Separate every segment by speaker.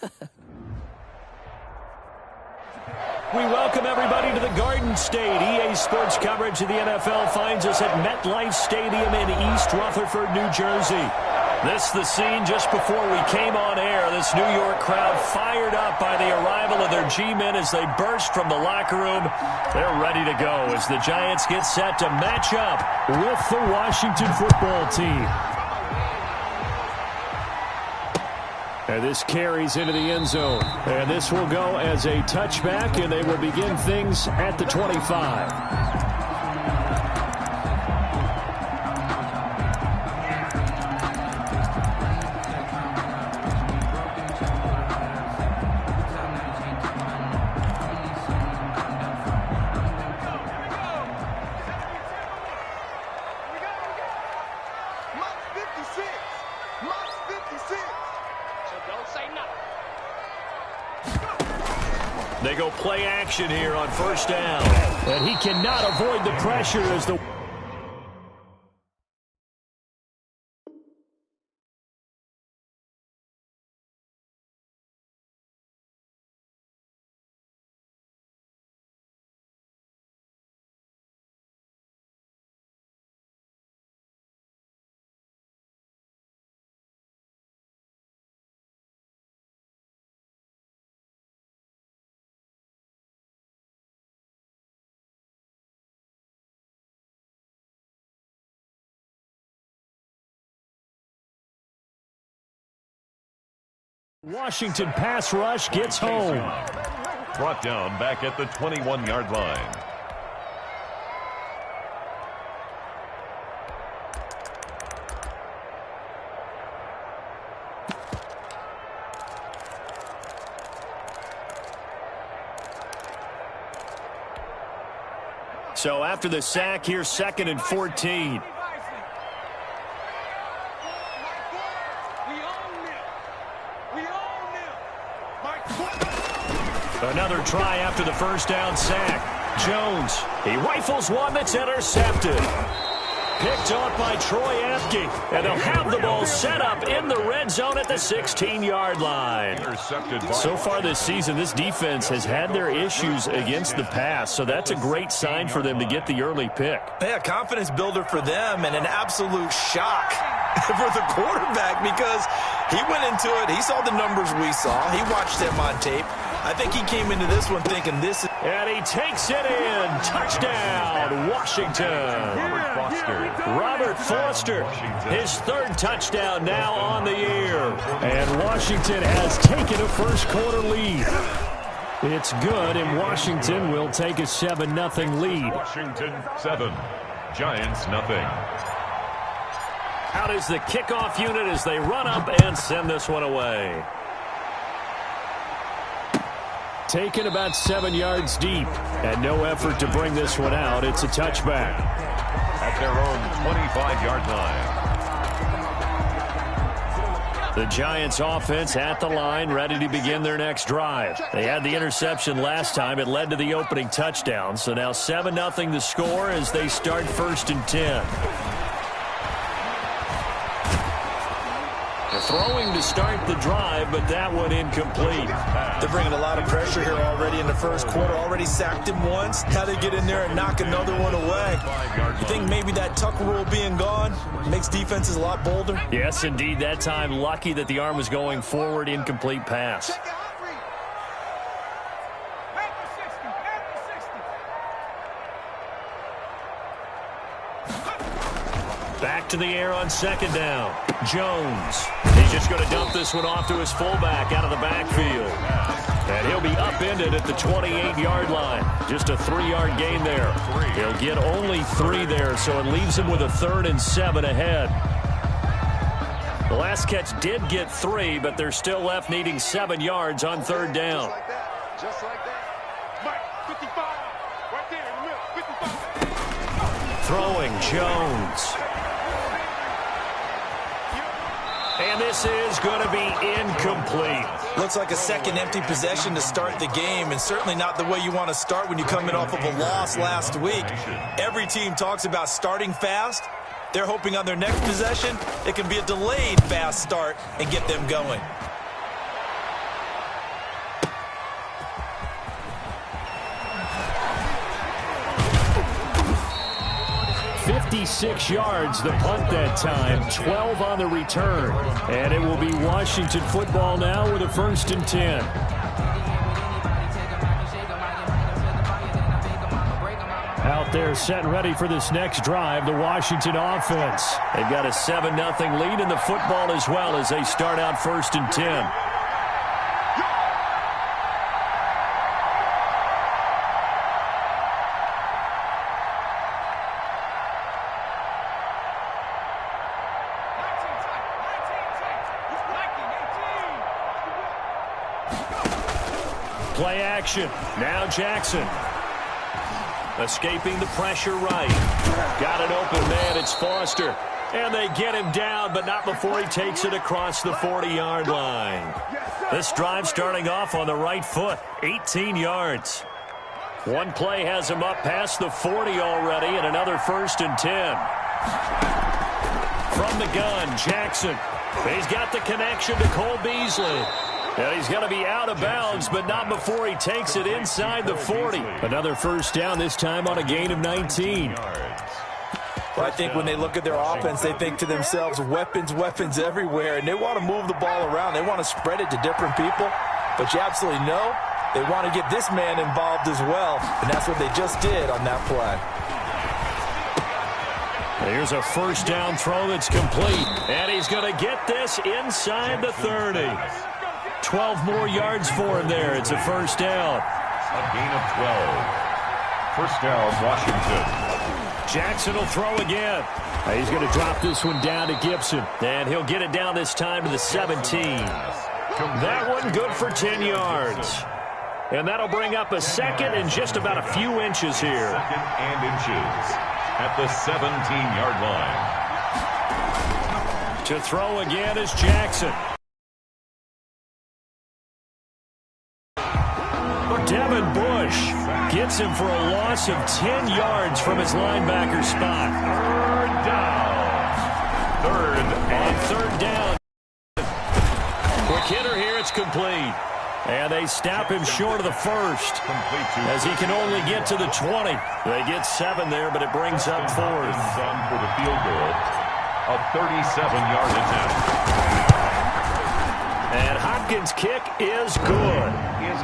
Speaker 1: We welcome everybody to the Garden State. EA Sports coverage of the NFL finds us at MetLife Stadium in East Rutherford, New Jersey. This the scene just before we came on air. This New York crowd fired up by the arrival of their G-men as they burst from the locker room. They're ready to go as the Giants get set to match up with the Washington football team. And this carries into the end zone. And this will go as a touchback, and they will begin things at the 25. They go play action here on first down. And he cannot avoid the pressure as the... Washington pass rush gets home.
Speaker 2: Brought down back at the 21-yard line.
Speaker 1: So after the sack, here's 2nd and 14. Another try after the first down sack. Jones, he rifles one that's intercepted. Picked off by Troy Apke. And they'll have the ball set up in the red zone at the 16-yard line. So far this season, this defense has had their issues against the pass, so that's a great sign for them to get the early pick.
Speaker 3: Yeah, confidence builder for them and an absolute shock for the quarterback because he went into it. He saw the numbers we saw. He watched them on tape. I think he came into this one thinking this is...
Speaker 1: And he takes it in. Touchdown, Washington. Robert Foster, his 3rd touchdown now on the year. And Washington has taken a first-quarter lead. It's good, and Washington will take a 7-0 lead.
Speaker 2: Washington 7, Giants 0.
Speaker 1: Out is the kickoff unit as they run up and send this one away. Taken about 7 yards deep, and no effort to bring this one out. It's a touchback.
Speaker 2: At their own 25-yard line.
Speaker 1: The Giants offense at the line, ready to begin their next drive. They had the interception last time. It led to the opening touchdown. So now 7-0 the score as they start 1st and 10. Throwing to start the drive, but that one incomplete.
Speaker 3: They're bringing a lot of pressure here already in the first quarter. Already sacked him once. How they get in there and knock another one away. You think maybe that Tucker rule being gone makes defenses a lot bolder?
Speaker 1: Yes, indeed. That time, lucky that the arm was going forward. Incomplete pass. Back to the air on 2nd down. Jones. He's just going to dump this one off to his fullback out of the backfield. And he'll be upended at the 28-yard line. Just a 3-yard gain there. He'll get only 3 there, so it leaves him with a 3rd and 7 ahead. The last catch did get 3, but they're still left needing 7 yards on 3rd down.
Speaker 4: Just like that. Mike, 55. Right there in the middle. 55.
Speaker 1: Throwing Jones. And this is going to be incomplete.
Speaker 3: Looks like a second empty possession to start the game, and certainly not the way you want to start when you come in off of a loss last week. Every team talks about starting fast. They're hoping on their next possession, it can be a delayed fast start and get them going.
Speaker 1: 56 yards the punt that time, 12 on the return. And it will be Washington football now with a 1st and 10. Out there set and ready for this next drive, the Washington offense. They've got a 7-0 lead in the football as well as they start out 1st and 10. Play action. Now Jackson. Escaping the pressure right. Got an open man. It's Foster. And they get him down, but not before he takes it across the 40-yard line. This drive starting off on the right foot. 18 yards. One play has him up past the 40 already, and another 1st and 10. From the gun, Jackson. He's got the connection to Cole Beasley. And he's going to be out of bounds, but not before he takes it inside the 40. Another 1st down, this time on a gain of 19.
Speaker 3: Well, I think when they look at their offense, they think to themselves, weapons, weapons everywhere, and they want to move the ball around. They want to spread it to different people, but you absolutely know they want to get this man involved as well, and that's what they just did on that play.
Speaker 1: Here's a 1st down throw that's complete, and he's going to get this inside the 30. 12 more yards for him there. It's a 1st down.
Speaker 2: A gain of 12. 1st down, Washington.
Speaker 1: Jackson will throw again. He's going to drop this one down to Gibson. And he'll get it down this time to the 17. That one good for 10 yards. And that'll bring up a 2nd and just about a few inches here.
Speaker 2: 2nd and inches at the 17-yard line.
Speaker 1: To throw again is Jackson. Devin Bush gets him for a loss of 10 yards from his linebacker spot.
Speaker 2: 3rd down.
Speaker 1: 3rd down. Quick hitter here, it's complete. And they stop him short of the 1st as he can only get to the 20. They get 7 there, but it brings up 4th.
Speaker 2: For the field goal, a 37-yard attempt.
Speaker 1: And Hopkins' kick is good.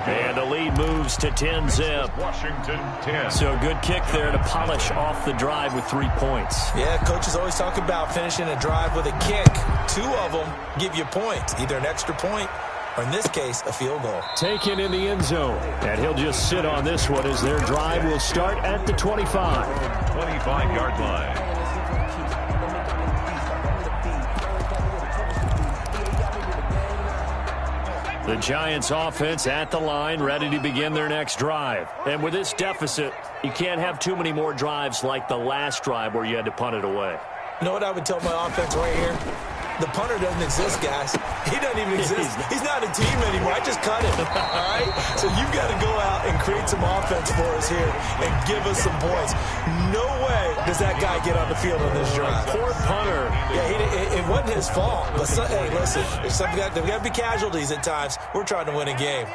Speaker 1: And the lead moves to 10-zip.
Speaker 2: Washington 10.
Speaker 1: So a good kick there to polish off the drive with 3 points.
Speaker 3: Yeah, coaches always talk about finishing a drive with a kick. 2 of them give you points, either an extra point or, in this case, a field goal.
Speaker 1: Taken in the end zone. And he'll just sit on this one as their drive will start at the 25.
Speaker 2: 25-yard line.
Speaker 1: The Giants offense at the line, ready to begin their next drive. And with this deficit, you can't have too many more drives like the last drive where you had to punt it away.
Speaker 3: You know what I would tell my offense right here? The punter doesn't exist, guys. He doesn't even exist. He's not a team anymore. I just cut him, all right? So you've got to go out and create some offense for us here and give us some points. No way does that guy get on the field on this drive.
Speaker 1: Poor punter.
Speaker 3: Yeah, it wasn't his fault. But, hey, listen, there's got to be casualties at times. We're trying to win a game.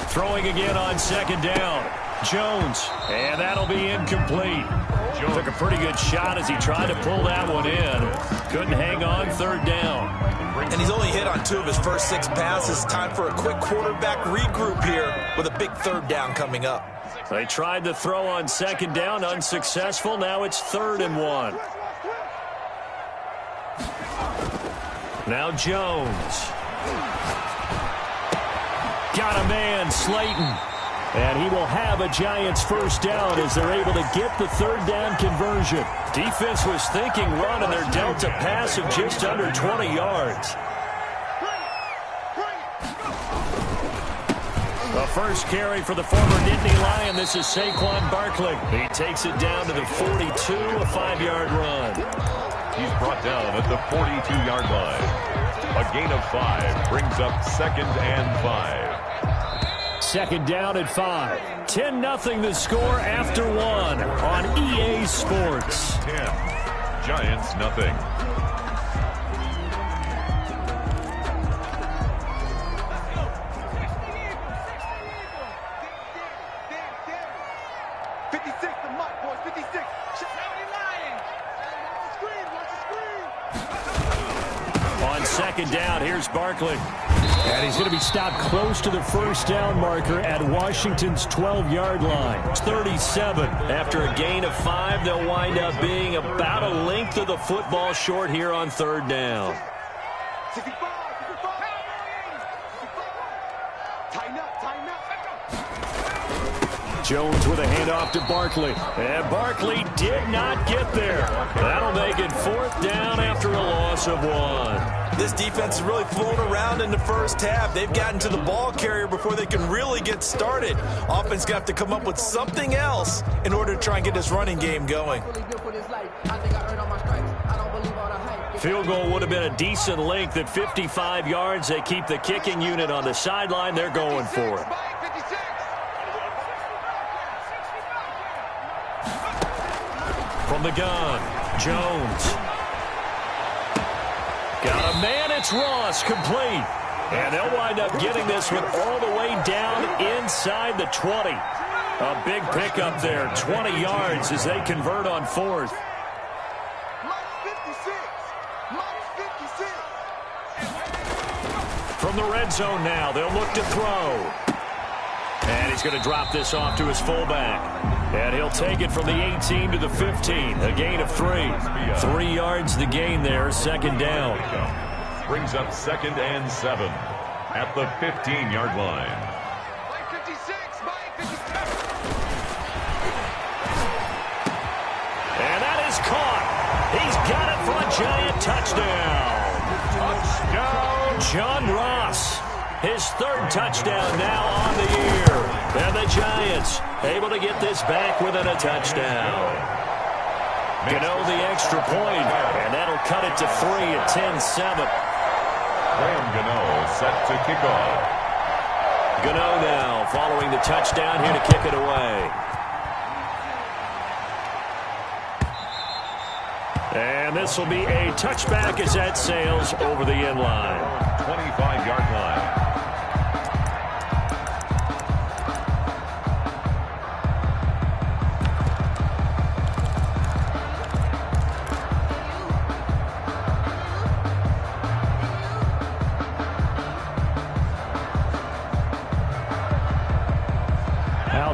Speaker 1: Throwing again on 2nd down. Jones, and that'll be incomplete. Jones took a pretty good shot as he tried to pull that one in. Couldn't hang on. 3rd down.
Speaker 3: And he's only hit on 2 of his first 6 passes. Time for a quick quarterback regroup here with a big 3rd down coming up.
Speaker 1: They tried to throw on 2nd down, unsuccessful. Now it's 3rd and 1. Now Jones. Got a man, Slayton. And he will have a Giants 1st down as they're able to get the 3rd down conversion. Defense was thinking run, and they're dealt a pass of just under 20 yards. The first carry for the former Nittany Lion. This is Saquon Barkley. He takes it down to the 42, a 5-yard run.
Speaker 2: He's brought down at the 42-yard line. A gain of 5 brings up 2nd and 5.
Speaker 1: Second down at 5. 10-0 the score after 1 on EA Sports.
Speaker 2: 10. Giants, nothing.
Speaker 1: On second down, here's Barkley. And he's going to be stopped close to the first down marker at Washington's 12-yard line. 37. After a gain of 5, they'll wind up being about a length of the football short here on third down. Jones with a handoff to Barkley. And Barkley did not get there. That'll make it fourth down after a loss of 1.
Speaker 3: This defense is really flown around in the first half. They've gotten to the ball carrier before they can really get started. Offense got to come up with something else in order to try and get this running game going.
Speaker 1: Field goal would have been a decent length at 55 yards. They keep the kicking unit on the sideline. They're going for it. From the gun, Jones. Got a man, it's Ross, complete. And they'll wind up getting this one all the way down inside the 20. A big pickup there, 20 yards as they convert on fourth. From the red zone now, they'll look to throw. And he's going to drop this off to his fullback. And he'll take it from the 18 to the 15. A gain of 3. 3 yards the gain there, second down.
Speaker 2: Brings up 2nd and 7 at the 15-yard line.
Speaker 1: And that is caught. He's got it for a giant touchdown. Touchdown, John Ross. His third touchdown now on the year. And the Giants able to get this back within a touchdown. Gano the extra point, and that'll cut it to 3 at 10-7.
Speaker 2: Graham Gano set to kick off.
Speaker 1: Gano now following the touchdown here to kick it away. And this will be a touchback as that sails over the end line.
Speaker 2: 25-yard line.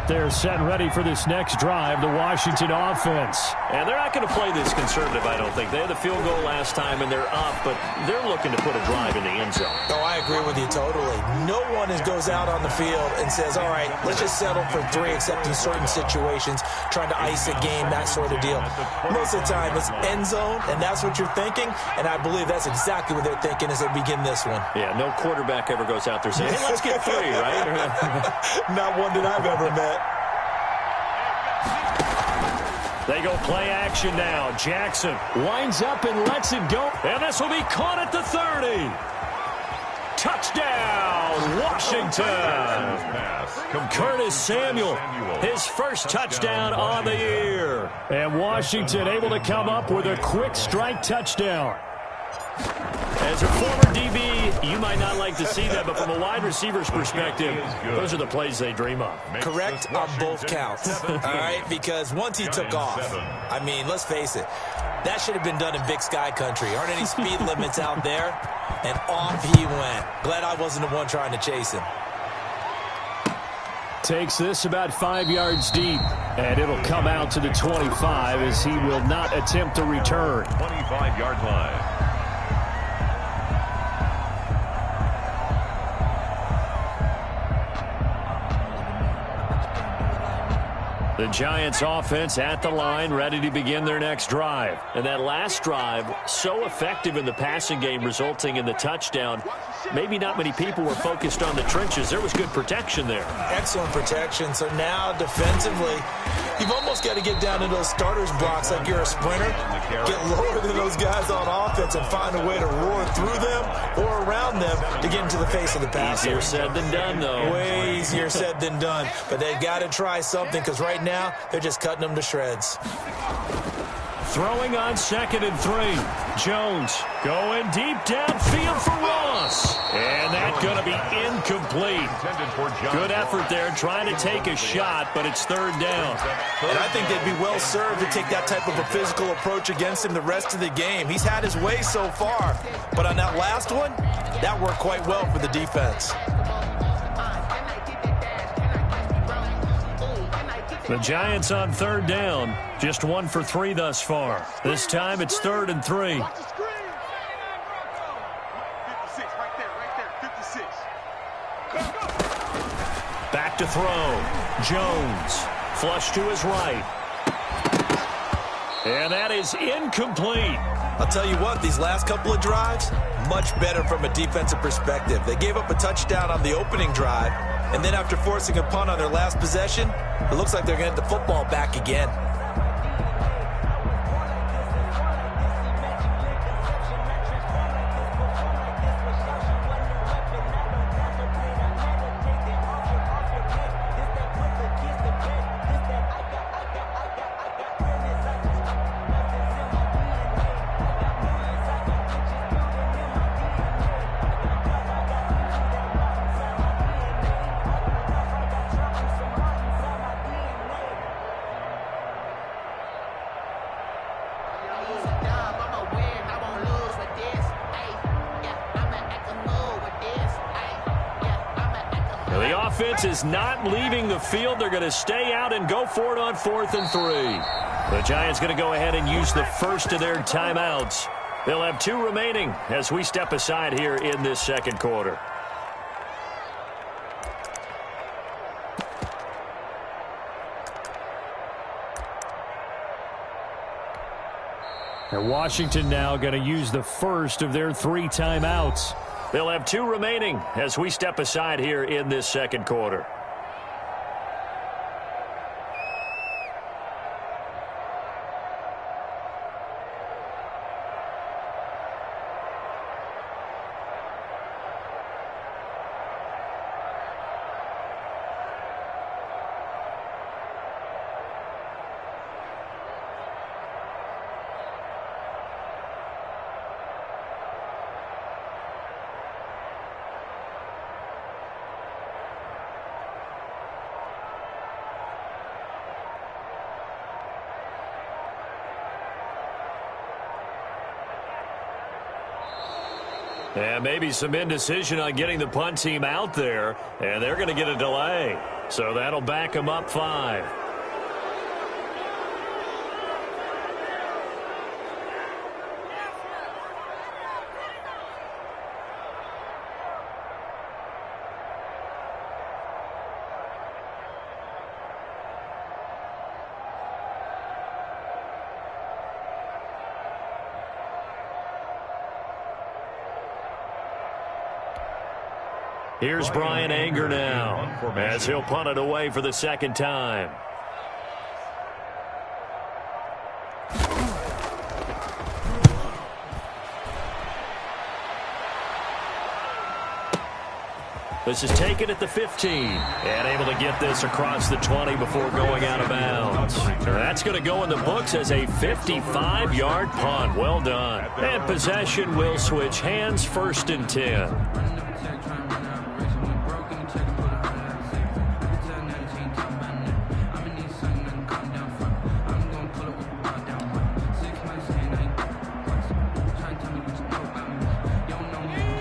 Speaker 1: They're set and ready for this next drive, the Washington offense. And they're not going to play this conservative, I don't think. They had the field goal last time, and they're up, but they're looking to put a drive in the end zone.
Speaker 3: Oh, I agree with you totally. No one goes out on the field and says, all right, let's just settle for 3, except in certain situations, trying to ice a game, that sort of deal. Most of the time, it's end zone, and that's what you're thinking, and I believe that's exactly what they're thinking as they begin this one.
Speaker 1: Yeah, no quarterback ever goes out there saying, hey, let's get 3, right?
Speaker 3: Not one that I've ever met.
Speaker 1: They go play action now. Jackson winds up and lets it go. And this will be caught at the 30. Touchdown, Washington. Curtis Samuel, his first touchdown on the year. And Washington able to come up with a quick strike touchdown. As a former DB, you might not like to see that, but from a wide receiver's perspective, those are the plays they dream of.
Speaker 3: Correct on both counts, all right? Because once he took off, I mean, let's face it, that should have been done in Big Sky country. Aren't any speed limits out there? And off he went. Glad I wasn't the one trying to chase him.
Speaker 1: Takes this about 5 yards deep, and it'll come out to the 25 as he will not attempt to return.
Speaker 2: 25-yard line.
Speaker 1: The Giants offense at the line, ready to begin their next drive. And that last drive, so effective in the passing game, resulting in the touchdown. Maybe not many people were focused on the trenches. There was good protection there.
Speaker 3: Excellent protection. So now defensively, you've almost got to get down to those starters blocks like you're a sprinter. Get lower than those guys on offense and find a way to roar through them or around them to get into the face of the passer.
Speaker 1: Easier said than done, though.
Speaker 3: Way easier said than done. But they've got to try something because right now they're just cutting them to shreds.
Speaker 1: Throwing on 2nd and 3. Jones going deep downfield for Ross. And that's going to be incomplete. Good effort there trying to take a shot, but it's 3rd down.
Speaker 3: And I think they'd be well served to take that type of a physical approach against him the rest of the game. He's had his way so far, but on that last one, that worked quite well for the defense.
Speaker 1: The Giants on 3rd down, just 1 for 3 thus far. This time it's 3rd and 3.
Speaker 4: 56, right there, 56.
Speaker 1: Back to throw. Jones, flush to his right. And that is incomplete.
Speaker 3: I'll tell you what, these last couple of drives, much better from a defensive perspective. They gave up a touchdown on the opening drive, and then after forcing a punt on their last possession, it looks like they're going to get the football back again.
Speaker 1: The offense is not leaving the field. They're going to stay out and go for it on 4th and 3. The Giants going to go ahead and use the first of their timeouts. They'll have 2 remaining as we step aside here in this 2nd quarter. And Washington now going to use the first of their 3 timeouts. They'll have 2 remaining as we step aside here in this 2nd quarter. And maybe some indecision on getting the punt team out there, and they're going to get a delay. So that'll back them up 5. Here's Brian Anger now as he'll punt it away for the 2nd time. This is taken at the 15 and able to get this across the 20 before going out of bounds. That's going to go in the books as a 55-yard punt. Well done. And possession will switch hands, 1st and 10.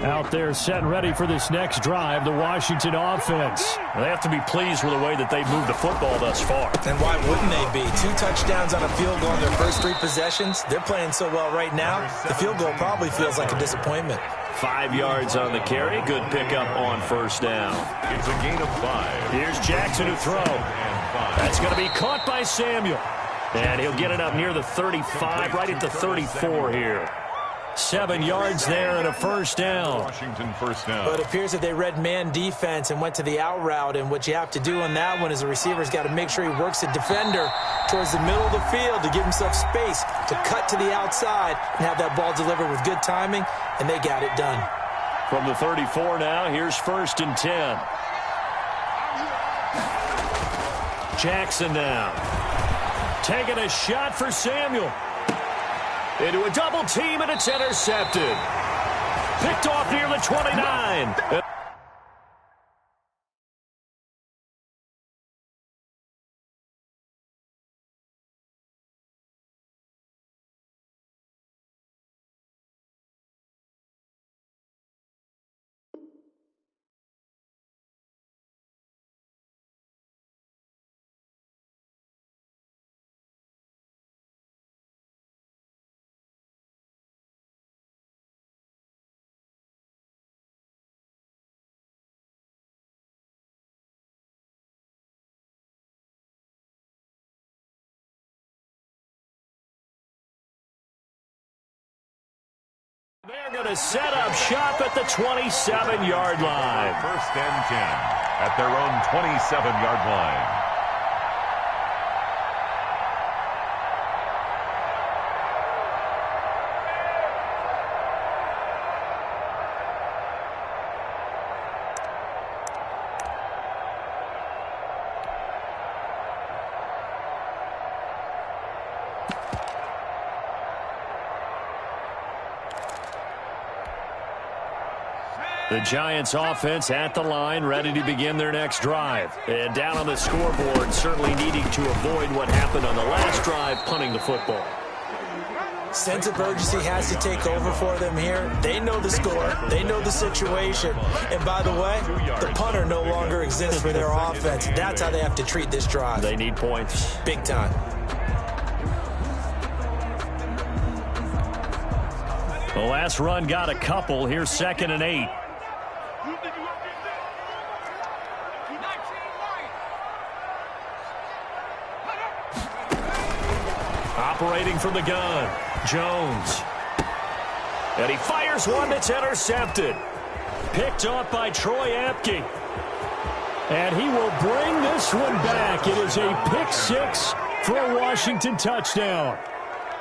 Speaker 1: Out there set and ready for this next drive, the Washington offense. They have to be pleased with the way that they've moved the football thus far.
Speaker 3: And why wouldn't they be? 2 touchdowns on a field goal in their first 3 possessions. They're playing so well right now, the field goal probably feels like a disappointment.
Speaker 1: 5 yards on the carry. Good pickup on 1st down.
Speaker 2: It's a gain of 5.
Speaker 1: Here's Jackson to throw. That's going to be caught by Samuel. And he'll get it up near the 35, right at the 34 here. 7 yards there and a first down.
Speaker 2: Washington first down.
Speaker 3: But it appears that they read man defense and went to the out route. And what you have to do on that one is the receiver's got to make sure he works the defender towards the middle of the field to give himself space to cut to the outside and have that ball delivered with good timing, and they got it done.
Speaker 1: From the 34 now, here's 1st and 10. Jackson now. Taking a shot for Samuel. Into a double team, and it's intercepted. Picked off near the 29. They're going to set up shop at the 27-yard line.
Speaker 2: 1st and 10 at their own 27-yard line.
Speaker 1: The Giants offense at the line, ready to begin their next drive. And down on the scoreboard, certainly needing to avoid what happened on the last drive, punting the football.
Speaker 3: Sense of urgency has to take over for them here. They know the score. They know the situation. And by the way, the punter no longer exists for their offense. That's how they have to treat this drive.
Speaker 1: They need points.
Speaker 3: Big time.
Speaker 1: The last run got a couple. Here's 2nd and 8. Operating from the gun, Jones. And he fires one that's intercepted. Picked off by Troy Apke. And he will bring this one back. It is a pick 6 for a Washington touchdown.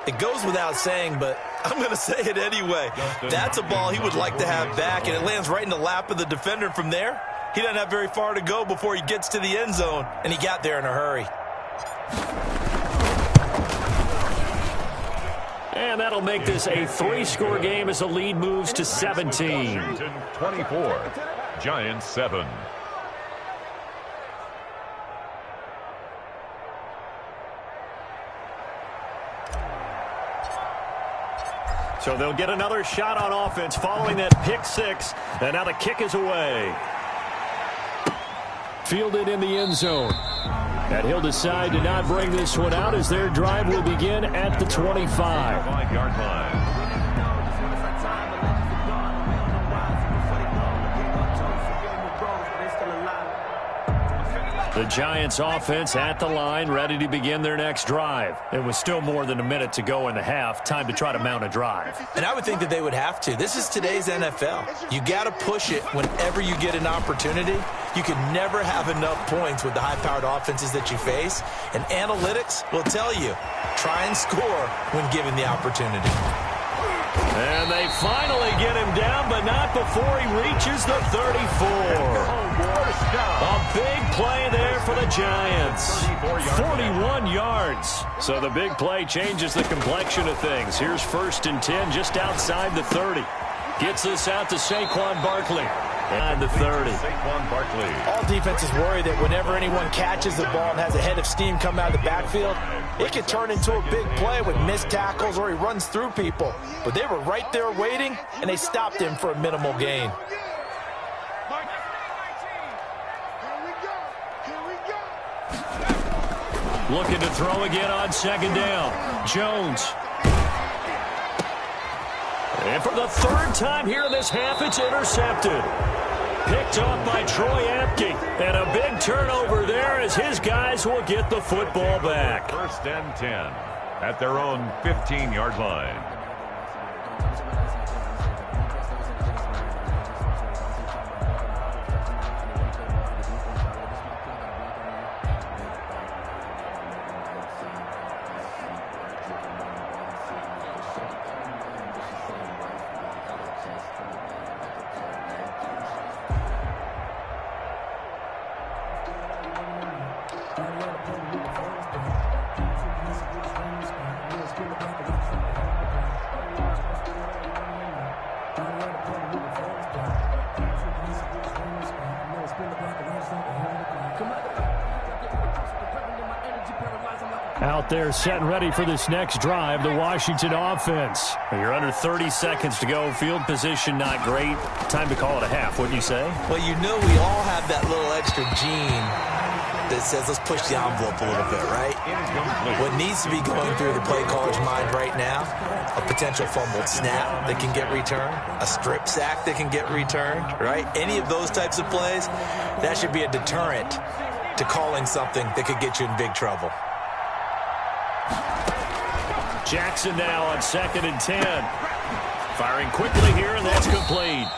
Speaker 3: It goes without saying, but I'm going to say it anyway. That's a ball he would like to have back, and it lands right in the lap of the defender from there. He doesn't have very far to go before he gets to the end zone, and he got there in a hurry.
Speaker 1: And that'll make this a 3-score game as the lead moves to 17.
Speaker 2: 24, Giants 7.
Speaker 1: So they'll get another shot on offense following that pick 6. And now the kick is away. Fielded in the end zone. And he'll decide to not bring this one out as their drive will begin at the 25.
Speaker 2: 5-yard line.
Speaker 1: The Giants offense at the line, ready to begin their next drive. It was still more than a minute to go in the half. Time to try to mount a drive.
Speaker 3: And I would think that they would have to. This is today's NFL. You got to push it whenever you get an opportunity. You can never have enough points with the high-powered offenses that you face. And analytics will tell you, try and score when given the opportunity.
Speaker 1: And they finally get him down, but not before he reaches the 34. A big play there for the Giants. 41 yards. So the big play changes the complexion of things. Here's 1st and 10 just outside the 30. Gets this out to Saquon Barkley. And the 30.
Speaker 2: Saquon Barkley.
Speaker 3: All defenses worry that whenever anyone catches the ball and has a head of steam come out of the backfield, it could turn into a big play with missed tackles or he runs through people. But they were right there waiting, and they stopped him for a minimal gain.
Speaker 1: Looking to throw again on 2nd down. Jones. And for the 3rd time here in this half, it's intercepted. Picked off by Troy Apke. And a big turnover there as his guys will get the football back.
Speaker 2: 1st and 10 at their own 15-yard line.
Speaker 1: Out there set and ready for this next drive, the Washington offense. You're under 30 seconds to go. Field position not great. Time to call it a half, wouldn't you say?
Speaker 3: Well, you know we all have that little extra gene that says let's push the envelope a little bit, right? What needs to be going through the play caller's mind right now, a potential fumbled snap that can get returned, a strip sack that can get returned, right? Any of those types of plays, that should be a deterrent to calling something that could get you in big trouble.
Speaker 1: Jackson now on 2nd and 10. Firing quickly here, and that's complete.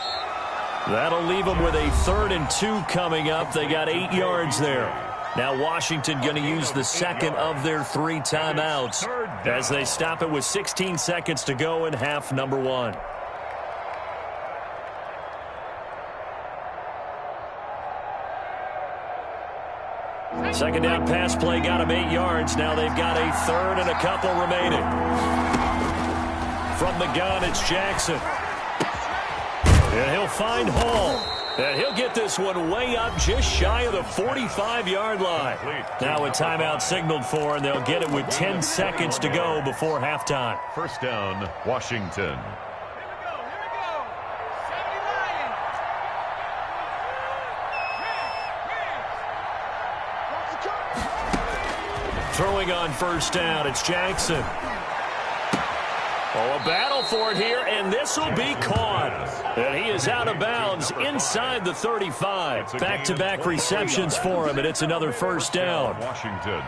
Speaker 1: That'll leave them with a 3rd and 2 coming up. They got 8 yards there. Now Washington going to use the second of their 3 timeouts as they stop it with 16 seconds to go in half number 1. Second down pass play got him 8 yards. Now they've got a 3rd and a couple remaining. From the gun, it's Jackson. And he'll find Hall. And he'll get this one way up just shy of the 45-yard line. Now a timeout signaled for, and they'll get it with 10 seconds to go before halftime.
Speaker 2: 1st down, Washington.
Speaker 1: Throwing on 1st down, it's Jackson. Oh, a battle for it here, and this will be caught. And he is out of bounds inside the 35. Back-to-back receptions for him, and it's another 1st down.
Speaker 2: Washington.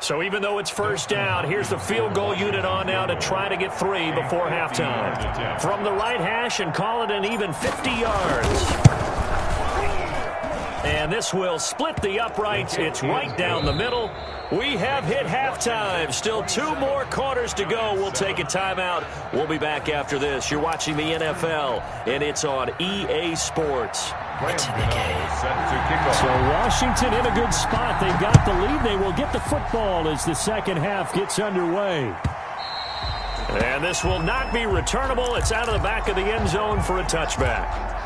Speaker 1: So even though it's 1st down, here's the field goal unit on now to try to get 3 before halftime. From the right hash and call it an even 50 yards. And this will split the uprights. It's right down the middle. We have hit halftime. Still 2 more quarters to go. We'll take a timeout. We'll be back after this. You're watching the NFL, and it's on EA Sports. It's in the game. So Washington in a good spot. They've got the lead. They will get the football as the second half gets underway. And this will not be returnable. It's out of the back of the end zone for a touchback.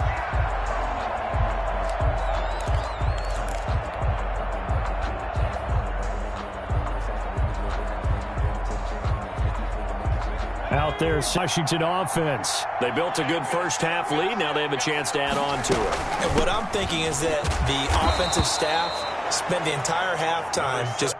Speaker 1: Out there, Washington offense. They built a good first half lead. Now they have a chance to add on to it.
Speaker 3: And what I'm thinking is that the offensive staff spent the entire halftime just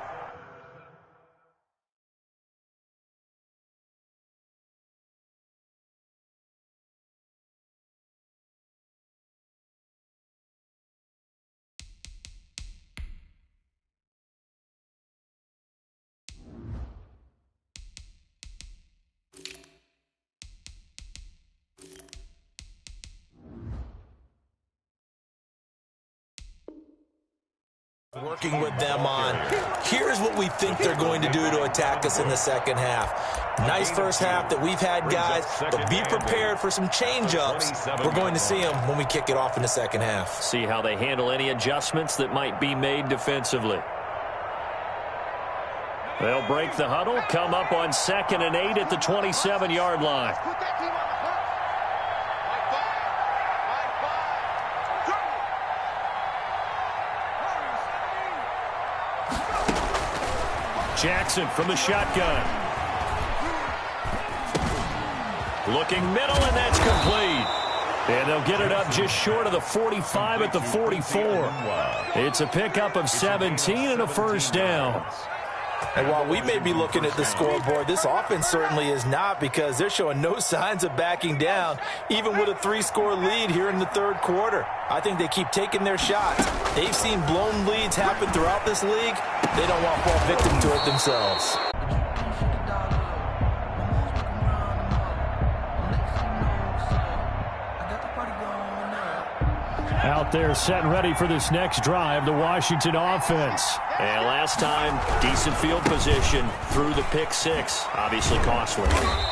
Speaker 3: working with them on, here's what we think they're going to do to attack us in the second half. Nice first half that we've had, guys, but be prepared for some change-ups. We're going to see them when we kick it off in the second half.
Speaker 1: See how they handle any adjustments that might be made defensively. They'll break the huddle, come up on 2nd and 8 at the 27-yard line. Jackson from the shotgun. Looking middle, and that's complete. And they'll get it up just short of the 45 at the 44. It's a pickup of 17 and a 1st down.
Speaker 3: And while we may be looking at the scoreboard, this offense certainly is not, because they're showing no signs of backing down, even with a 3-score lead here in the third quarter. I think they keep taking their shots. They've seen blown leads happen throughout this league. They don't want to fall victim to it themselves.
Speaker 1: Out there set and ready for this next drive, the Washington offense. And last time, decent field position through the pick six. Obviously costly.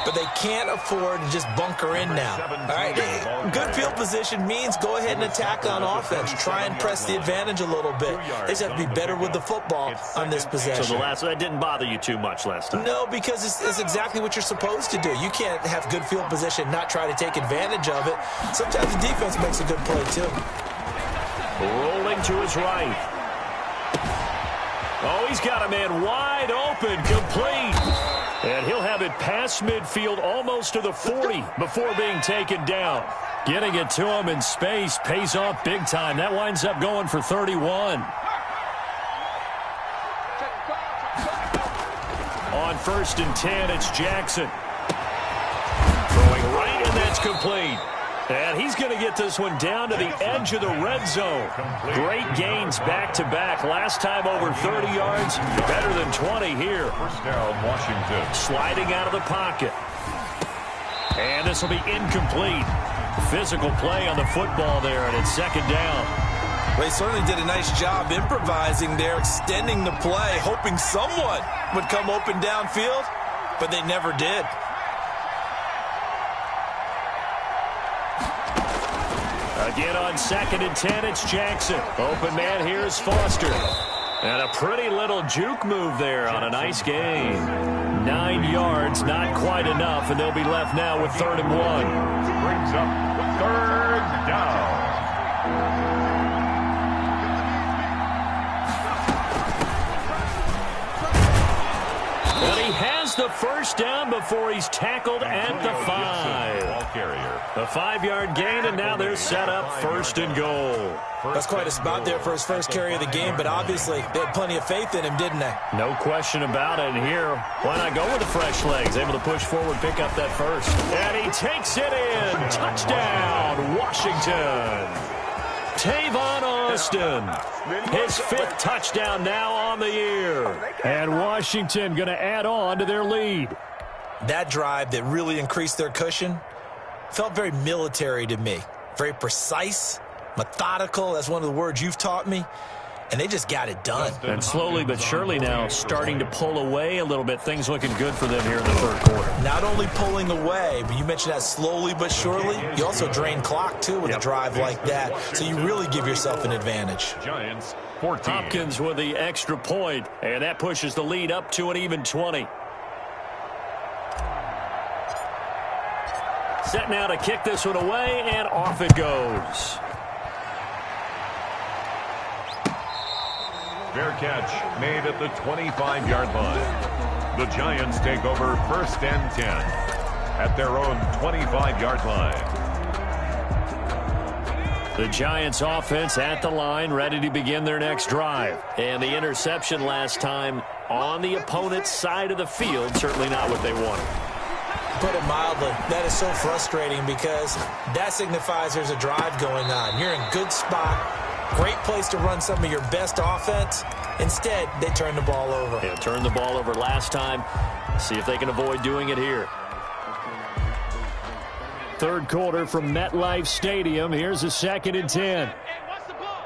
Speaker 3: But they can't afford to just bunker in now. All right, good field position means go ahead and attack on offense. Try and press the advantage a little bit. They just have to be better with the football on this possession.
Speaker 1: So that didn't bother you too much last time?
Speaker 3: No, because it's exactly what you're supposed to do. You can't have good field position, not try to take advantage of it. Sometimes the defense makes a good play too.
Speaker 1: Rolling to his right. Oh, he's got a man wide open, complete. And he'll have it past midfield almost to the 40 before being taken down. Getting it to him in space pays off big time. That winds up going for 31. On 1st and 10, it's Jackson. Throwing right, and that's complete. And he's going to get this one down to the edge of the red zone. Great gains back-to-back. Last time over 30 yards, better than 20 here.
Speaker 2: First down, Washington.
Speaker 1: Sliding out of the pocket. And this will be incomplete. Physical play on the football there, and it's 2nd down.
Speaker 3: They certainly did a nice job improvising there, extending the play, hoping someone would come open downfield, but they never did.
Speaker 1: Again on 2nd and 10, it's Jackson. Open man here is Foster. And a pretty little juke move there on a nice gain. 9 yards, not quite enough, and they'll be left now with 3rd and 1.
Speaker 2: Brings up 3rd down.
Speaker 1: And he has the 1st down before he's tackled at the 5. A 5-yard gain, and now they're set up 1st and goal.
Speaker 3: That's quite a spot there for his first carry of the game, but obviously they had plenty of faith in him, didn't they?
Speaker 1: No question about it. And here, why not go with the fresh legs? Able to push forward, pick up that 1st. And he takes it in. Touchdown, Washington. Tavon Austin, his 5th touchdown now on the year. And Washington going to add on to their lead.
Speaker 3: That drive that really increased their cushion felt very military to me. Very precise, methodical. That's one of the words you've taught me. And they just got it done.
Speaker 1: And slowly but surely now starting to pull away a little bit. Things looking good for them here in the 3rd quarter.
Speaker 3: Not only pulling away, but you mentioned that slowly but surely. You also drain clock, too, with a drive like that. So you really give yourself an advantage.
Speaker 2: Giants, 14.
Speaker 1: Hopkins with the extra point, and that pushes the lead up to an even 20. Set now to kick this one away, and off it goes.
Speaker 2: Fair catch made at the 25-yard line. The Giants take over 1st and 10 at their own 25-yard line.
Speaker 1: The Giants offense at the line, ready to begin their next drive. And the interception last time on the opponent's side of the field, certainly not what they wanted.
Speaker 3: Put it mildly, that is so frustrating because that signifies there's a drive going on. You're in good spot. Great place to run some of your best offense. Instead, they turn the ball over.
Speaker 1: Yeah, turned the ball over last time. See if they can avoid doing it here. 3rd quarter from MetLife Stadium. Here's a 2nd and 10.
Speaker 4: Hey, what's the ball?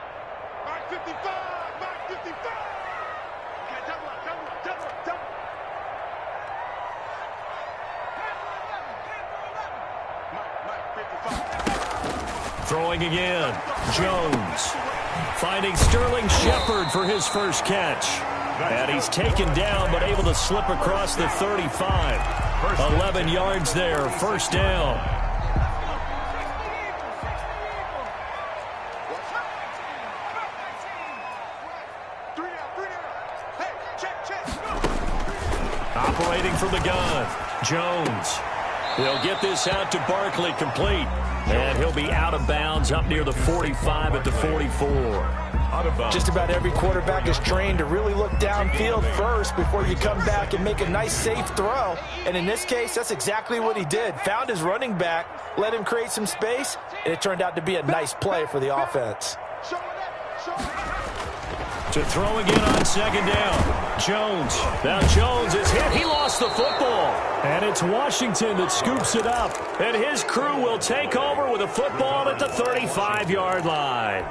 Speaker 4: Mark 55, Mark 55. Okay, double up. Mark 55.
Speaker 1: Throwing again. Jones. Finding Sterling Shepard for his 1st catch. And he's taken down but able to slip across the 35. 11 yards there, 1st down. Operating from the gun. Jones. He'll get this out to Barkley, complete. And he'll be out of bounds up near the 45 at the 44.
Speaker 3: Just about every quarterback is trained to really look downfield first before you come back and make a nice, safe throw. And in this case, that's exactly what he did. Found his running back, let him create some space, and it turned out to be a nice play for the offense.
Speaker 1: To throw again on second down. Jones. Now Jones is hit. He lost the football. And it's Washington that scoops it up. And his crew will take over with a football at the 35-yard line.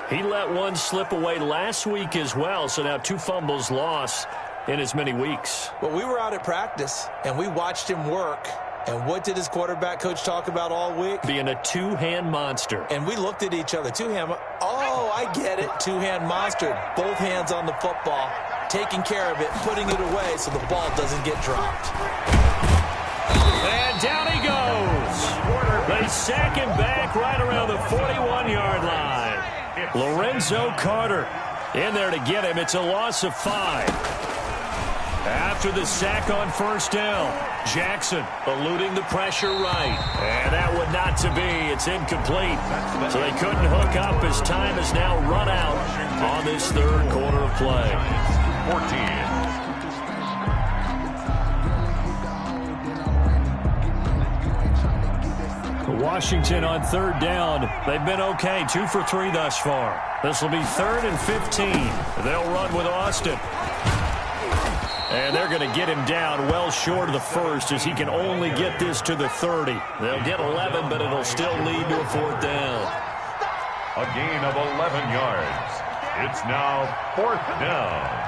Speaker 1: He let one slip away last week as well, so now 2 fumbles lost in as many weeks.
Speaker 3: Well, we were out at practice, and we watched him work. And what did his quarterback coach talk about all week?
Speaker 1: Being a two-hand monster.
Speaker 3: And we looked at each other. Two-hand. Oh, I get it. Two-hand monster. Both hands on the football, taking care of it, putting it away so the ball doesn't get dropped.
Speaker 1: And down he goes. They sack him back right around the 41-yard line. Lorenzo Carter in there to get him. It's a loss of 5. After the sack on first down, Jackson eluding the pressure right. And that would not to be. It's incomplete. So they couldn't hook up as time has now run out on this third quarter of play.
Speaker 2: 14.
Speaker 1: Washington on third down. They've been okay. 2 for 3 thus far. This will be 3rd and 15. They'll run with Austin. And they're going to get him down well short of the first as he can only get this to the 30. They'll get 11, but it'll still lead to a 4th down.
Speaker 2: A gain of 11 yards. It's now 4th down.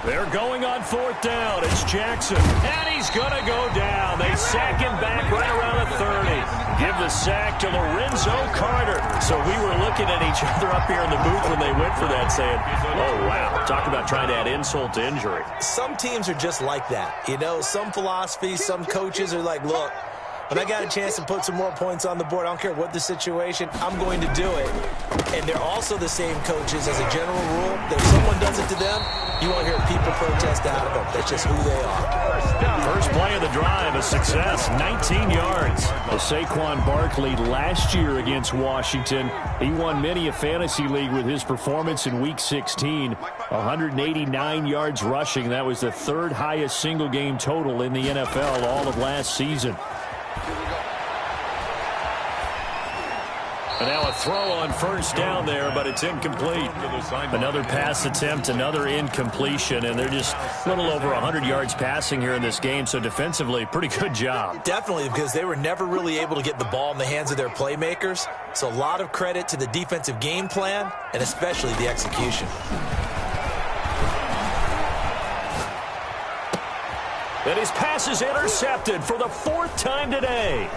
Speaker 1: They're going on 4th down. It's Jackson. And he's going to go down. They sack him back right around the 30. Give the sack to Lorenzo Carter. So we were looking at each other up here in the booth when they went for that saying, oh, wow. Talk about trying to add insult to injury.
Speaker 3: Some teams are just like that. You know, some philosophies, some coaches are like, look, when I got a chance to put some more points on the board, I don't care what the situation, I'm going to do it. And they're also the same coaches as a general rule. That if someone does it to them, you won't hear people protest out of them. That's just who they are.
Speaker 1: First play of the drive, a success, 19 yards. Well, Saquon Barkley last year against Washington, he won many a fantasy league with his performance in Week 16. 189 yards rushing. That was the 3rd highest single game total in the NFL all of last season. And now a throw on first down there, but it's incomplete. Another pass attempt, another incompletion, and they're just a little over 100 yards passing here in this game, so defensively, pretty good job.
Speaker 3: Definitely, because they were never really able to get the ball in the hands of their playmakers, so a lot of credit to the defensive game plan, and especially the execution.
Speaker 1: And his pass is intercepted for the 4th time today.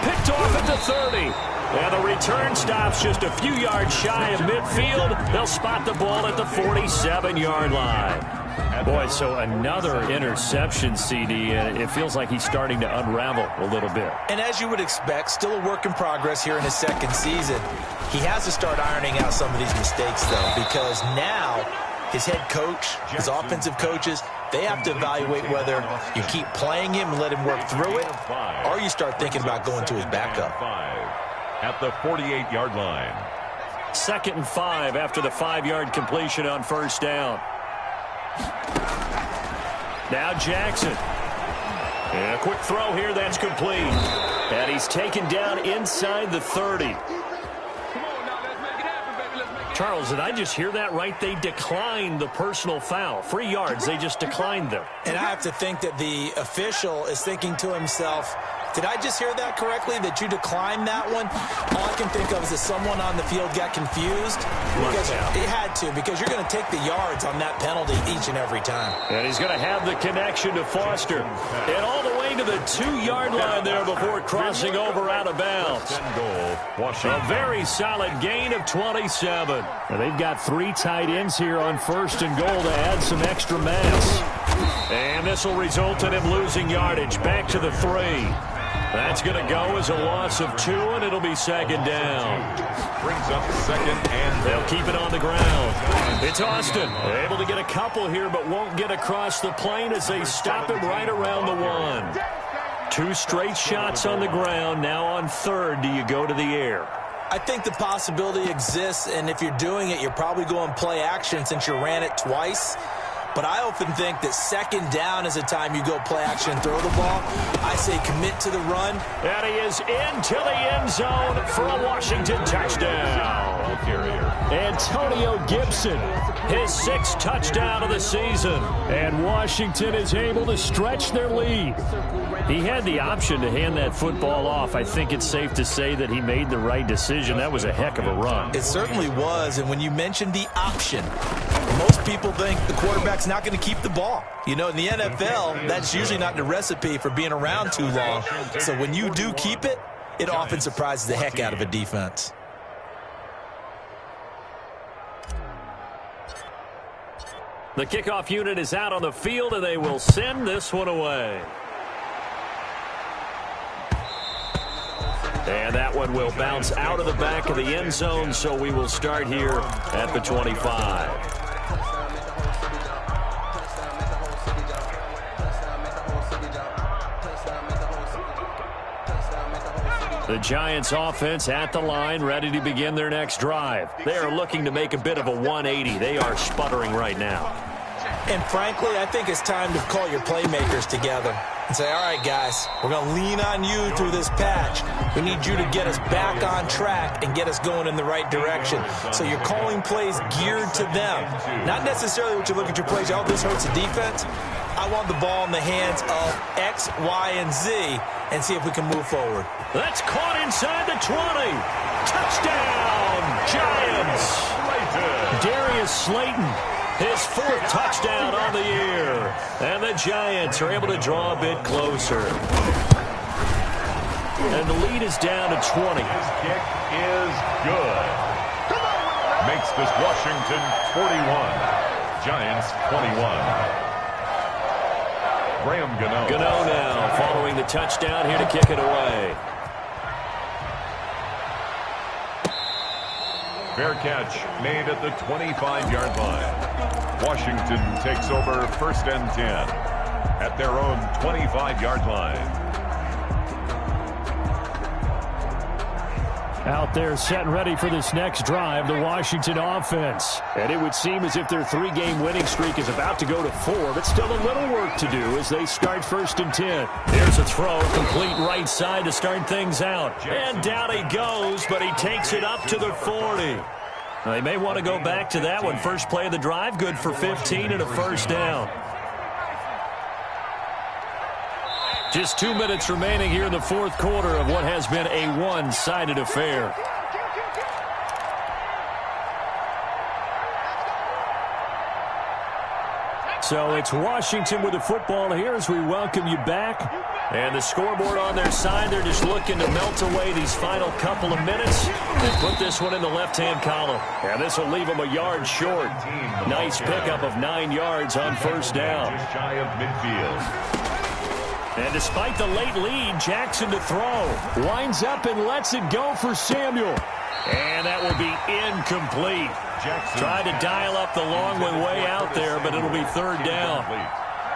Speaker 1: Picked off at the 30. And the return stops just a few yards shy of midfield. They'll spot the ball at the 47-yard line. Boy, so another interception, CD, and it feels like he's starting to unravel a little bit.
Speaker 3: And as you would expect, still a work in progress here in his 2nd season. He has to start ironing out some of these mistakes, though, because now his head coach, his offensive coaches, they have to evaluate whether you keep playing him and let him work through it, or you start thinking about going to his backup.
Speaker 2: At the 48-yard line.
Speaker 1: 2nd and 5 after the 5-yard completion on first down. Now Jackson. And a quick throw here, that's complete. And he's taken down inside the 30. Charles, did I just hear that right? They declined the personal foul. 3 yards, they just declined them.
Speaker 3: And I have to think that the official is thinking to himself, did I just hear that correctly, that you declined that one? All I can think of is that someone on the field got confused. Because it had to, because you're going to take the yards on that penalty each and every time.
Speaker 1: And he's going to have the connection to Foster. And all the way to the 2-yard line there before crossing over out of bounds. A very solid gain of 27. And they've got 3 tight ends here on 1st and goal to add some extra mass. And this will result in him losing yardage back to the 3. That's going to go as a loss of 2, and it'll be second down.
Speaker 2: Brings up second and
Speaker 1: they'll keep it on the ground. It's Austin. Able to get a couple here, but won't get across the plane as they stop him right around the 1. 2 straight shots on the ground. Now on third, do you go to the air?
Speaker 3: I think the possibility exists, and if you're doing it, you're probably going play action since you ran it twice. But I often think that second down is the time you go play action and throw the ball. I say commit to the run.
Speaker 1: And he is into the end zone for a Washington touchdown. Antonio Gibson, his 6th touchdown of the season. And Washington is able to stretch their lead. He had the option to hand that football off. I think it's safe to say that he made the right decision. That was a heck of a run.
Speaker 3: It certainly was. And when you mentioned the option, most people think the quarterback's not going to keep the ball. You know, in the NFL, that's usually not the recipe for being around too long. So when you do keep it, it often surprises the heck out of a defense.
Speaker 1: The kickoff unit is out on the field, and they will send this one away. And that one will bounce out of the back of the end zone, so we will start here at the 25. The Giants offense at the line, ready to begin their next drive. They are looking to make a bit of a 180. They are sputtering right now.
Speaker 3: And frankly, I think it's time to call your playmakers together and say, all right, guys, we're going to lean on you through this patch. We need you to get us back on track and get us going in the right direction. So you're calling plays geared to them. Not necessarily what you look at your plays, oh, this hurts the defense. I want the ball in the hands of X, Y, and Z and see if we can move forward.
Speaker 1: That's caught inside the 20. Touchdown, Giants. Darius Slayton, his 4th touchdown on the year. And the Giants are able to draw a bit closer. And the lead is down to 20.
Speaker 2: His kick is good. Makes this Washington 41. Giants 21. Graham Gano.
Speaker 1: Gano now following the touchdown here to kick it away.
Speaker 2: Fair catch made at the 25-yard line. Washington takes over 1st and 10 at their own 25-yard line.
Speaker 1: Out there set and ready for this next drive, the Washington offense. And it would seem as if their 3-game winning streak is about to go to 4, but still a little work to do as they start 1st and 10. Here's a throw, complete right side to start things out. And down he goes, but he takes it up to the 40. Now, they may want to go back to that one. First play of the drive, good for 15 and a 1st down. Just 2 minutes remaining here in the 4th quarter of what has been a one-sided affair. So it's Washington with the football here as we welcome you back. And the scoreboard on their side, they're just looking to melt away these final couple of minutes and put this one in the left-hand column. And this will leave them a yard short. Nice pickup of 9 yards on 1st down.
Speaker 2: Just shy of midfield.
Speaker 1: And despite the late lead, Jackson to throw. Winds up and lets it go for Samuel. And that will be incomplete.
Speaker 2: Jackson
Speaker 1: tried to dial up the long one way out there, but it'll be 3rd down.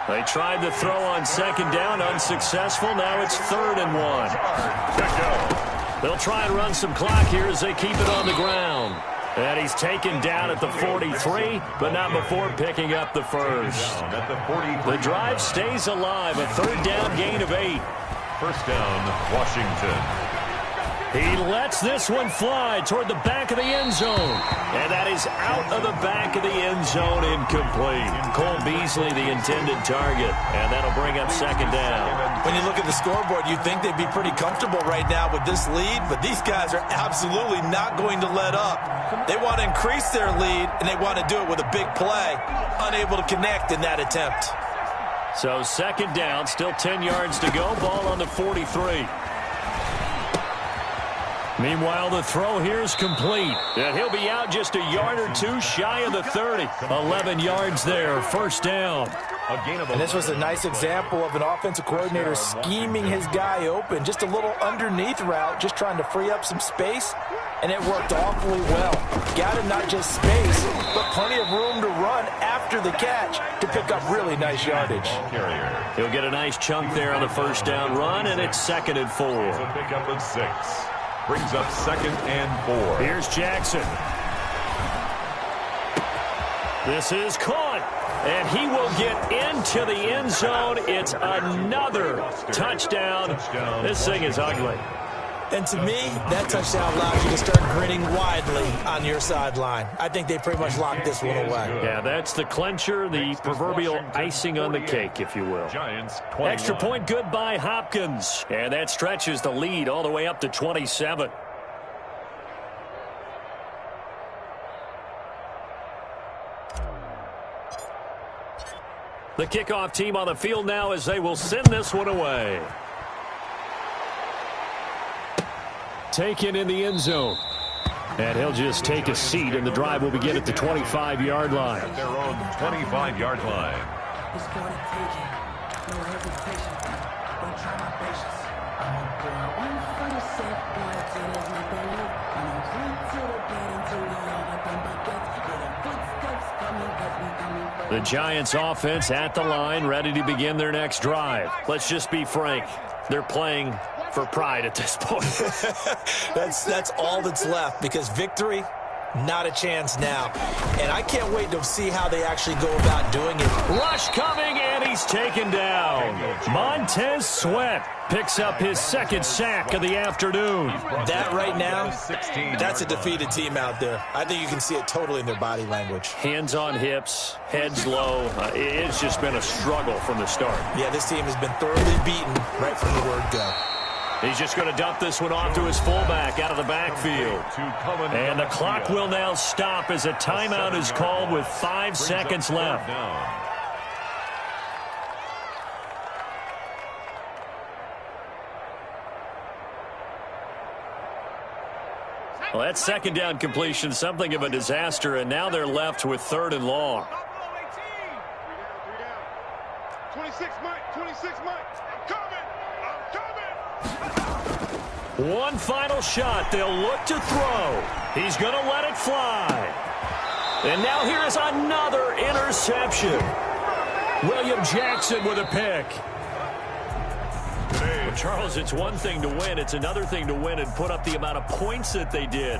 Speaker 1: They tried to throw on 2nd down, unsuccessful. Now it's 3rd and 1. They'll try and run some clock here as they keep it on the ground. And he's taken down at the 43, but not before picking up the first. The drive stays alive, a 3rd down gain of 8.
Speaker 2: 1st down, Washington.
Speaker 1: He lets this one fly toward the back of the end zone. And that is out of the back of the end zone, incomplete. Cole Beasley, the intended target. And that'll bring up 2nd down.
Speaker 3: When you look at the scoreboard, you'd think they'd be pretty comfortable right now with this lead, but these guys are absolutely not going to let up. They want to increase their lead, and they want to do it with a big play. Unable to connect in that attempt.
Speaker 1: So 2nd down, still 10 yards to go. Ball on the 43. Meanwhile, the throw here is complete. And he'll be out just a yard or two shy of the 30. 11 yards there, first down.
Speaker 3: And this was a nice example of an offensive coordinator scheming his guy open. Just a little underneath route, just trying to free up some space, and it worked awfully well. Got him not just space, but plenty of room to run after the catch to pick up really nice yardage.
Speaker 1: He'll get a nice chunk there on the first down run, and it's 2nd and 4.
Speaker 2: It's a pickup of 6. Brings up 2nd and 4.
Speaker 1: Here's Jackson. This is caught, and he will get into the end zone. It's another touchdown. This thing is ugly.
Speaker 3: And to me, that touchdown allows you to start grinning widely on your sideline. I think they pretty much locked this one away.
Speaker 1: Yeah, that's the clincher, the proverbial icing on the cake, if you will. Extra point good by Hopkins. And that stretches the lead all the way up to 27. The kickoff team on the field now as they will send this one away. Taken in the end zone. And he'll just take a seat, and the drive will begin at the 25-yard line.
Speaker 2: At their own 25-yard line.
Speaker 5: It's gonna take it. No hesitation. Don't try my patience. I'm a girl. One for the set, boy, till there's nothing left. And I'm drink to the bed until we all up in buckets. Yeah, the footsteps coming, cause we coming for
Speaker 1: The Giants offense at the line, ready to begin their next drive. Let's just be frank. They're playing for pride at this point.
Speaker 3: That's all that's left, because victory, not a chance now. And I can't wait to see how they actually go about doing it.
Speaker 1: Rush coming, and he's taken down. Montez Sweat picks up his 2nd sack of the afternoon.
Speaker 3: That right now, that's a defeated team out there. I think you can see it totally in their body language.
Speaker 1: Hands on hips, heads low. It's just been a struggle from the start.
Speaker 3: Yeah, this team has been thoroughly beaten right from the word go.
Speaker 1: He's just going to dump this one off to his fullback out of the backfield. And the clock will now stop as a timeout is called with 5 seconds left. Well, that 2nd down completion, something of a disaster, and now they're left with 3rd and long.
Speaker 4: 26 months. I'm coming.
Speaker 1: One final shot. They'll look to throw. He's going to let it fly. And now here is another interception. William Jackson with a pick. Well, Charles, it's one thing to win. It's another thing to win and put up the amount of points that they did.